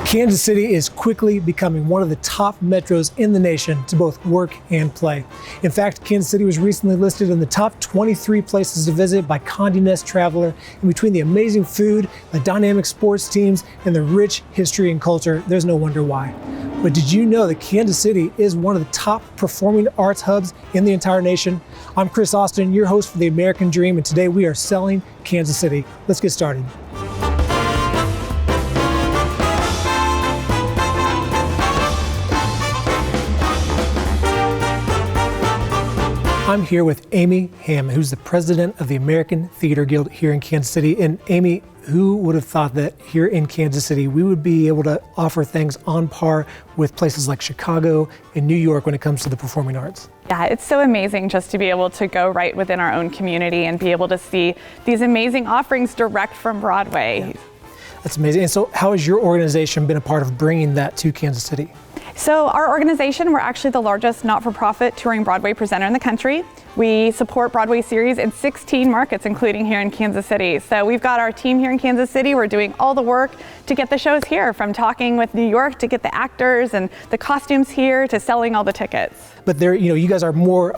Kansas City is quickly becoming one of the top metros in the nation to both work and play. In fact, Kansas City was recently listed in the top 23 places to visit by Condé Nast Traveler. And between the amazing food, the dynamic sports teams, and the rich history and culture, there's no wonder why. But did you know that Kansas City is one of the top performing arts hubs in the entire nation? I'm Chris Austin, your host for The American Dream, and today we are selling Kansas City. Let's get started. I'm here with Amy Hamm, who's the president of the American Theater Guild here in Kansas City. And Amy, who would have thought that here in Kansas City, we would be able to offer things on par with places like Chicago and New York when it comes to the performing arts? Yeah, it's so amazing just to be able to go right within our own community and be able to see these amazing offerings direct from Broadway. Yeah. That's amazing. And so how has your organization been a part of bringing that to Kansas City? So our organization, we're actually the largest not-for-profit touring Broadway presenter in the country. We support Broadway series in 16 markets, including here in Kansas City. So we've got our team here in Kansas City. We're doing all the work to get the shows here, from talking with New York to get the actors and the costumes here to selling all the tickets. But there, you guys are more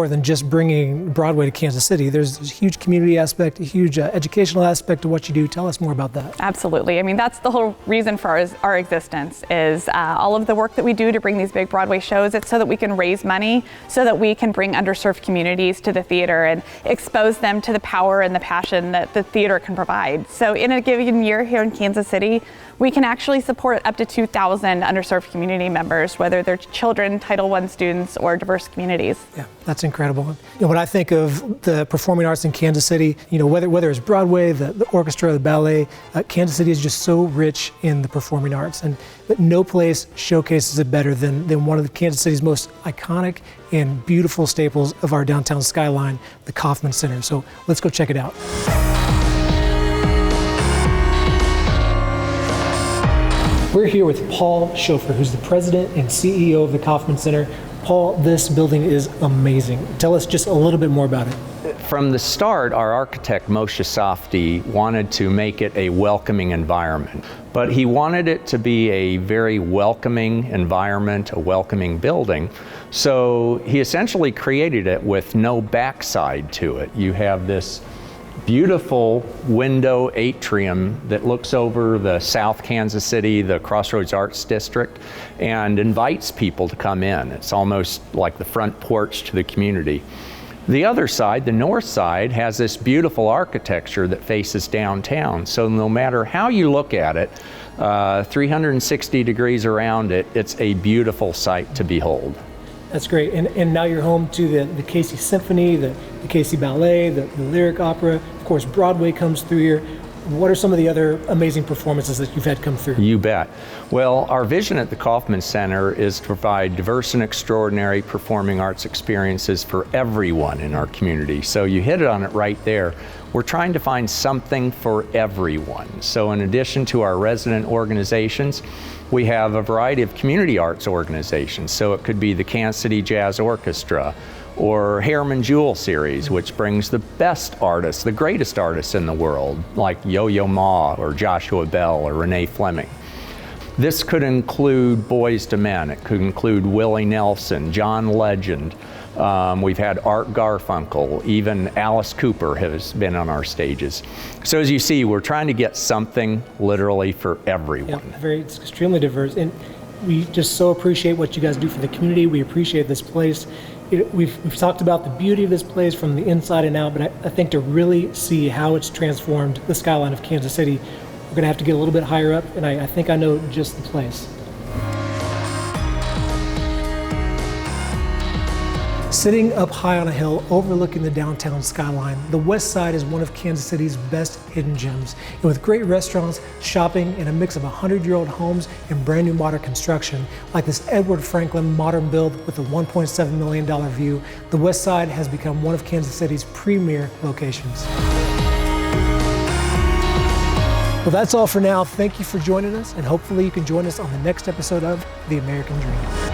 than just bringing Broadway to Kansas City. There's a huge community aspect, a huge educational aspect to what you do. Tell us more about that. Absolutely. I mean, that's the whole reason for our existence is all of the work that we do to bring these big Broadway shows. It's so that we can raise money, so that we can bring underserved communities to the theater and expose them to the power and the passion that the theater can provide. So in a given year here in Kansas City, we can actually support up to 2,000 underserved community members, whether they're children, Title I students, or diverse communities. Yeah, that's incredible. When I think of the performing arts in Kansas City, whether it's Broadway, the orchestra, the ballet, Kansas City is just so rich in the performing arts, and no place showcases it better than one of the Kansas City's most iconic and beautiful staples of our downtown skyline, the Kauffman Center. So let's go check it out. We're here with Paul Schofer, who's the president and CEO of the Kauffman Center. Paul, this building is amazing. Tell us just a little bit more about it. From the start, our architect, Moshe Safdie, wanted to make it a welcoming environment. But he wanted it to be a very welcoming environment, a welcoming building. So he essentially created it with no backside to it. You have this beautiful window atrium that looks over the South Kansas City, the Crossroads Arts District, and invites people to come in. It's almost like the front porch to the community. The other side, the north side, has this beautiful architecture that faces downtown. So no matter how you look at it, 360 degrees around it, it's a beautiful sight to behold. That's great. And now you're home to the Casey Symphony, the Casey Ballet, the Lyric Opera. Of course, Broadway comes through here. What are some of the other amazing performances that you've had come through? You bet. Well, our vision at the Kauffman Center is to provide diverse and extraordinary performing arts experiences for everyone in our community. So you hit it on it right there. We're trying to find something for everyone. So in addition to our resident organizations, we have a variety of community arts organizations. So it could be the Kansas City Jazz Orchestra, or Harriman Jewel Series, which brings the best artists, the greatest artists in the world, like Yo-Yo Ma, or Joshua Bell, or Renee Fleming. This could include Boyz II Men. It could include Willie Nelson, John Legend. We've had Art Garfunkel, even Alice Cooper has been on our stages. So as you see, we're trying to get something literally for everyone. Yeah, it's extremely diverse. And we just so appreciate what you guys do for the community. We appreciate this place. We've talked about the beauty of this place from the inside and out, but I think to really see how it's transformed the skyline of Kansas City, we're going to have to get a little bit higher up, and I think I know just the place. Sitting up high on a hill overlooking the downtown skyline, the west side is one of Kansas City's best hidden gems. And with great restaurants, shopping, and a mix of 100-year-old homes and brand new modern construction, like this Edward Franklin modern build with a $1.7 million view, the west side has become one of Kansas City's premier locations. Well, that's all for now. Thank you for joining us, and hopefully you can join us on the next episode of The American Dream.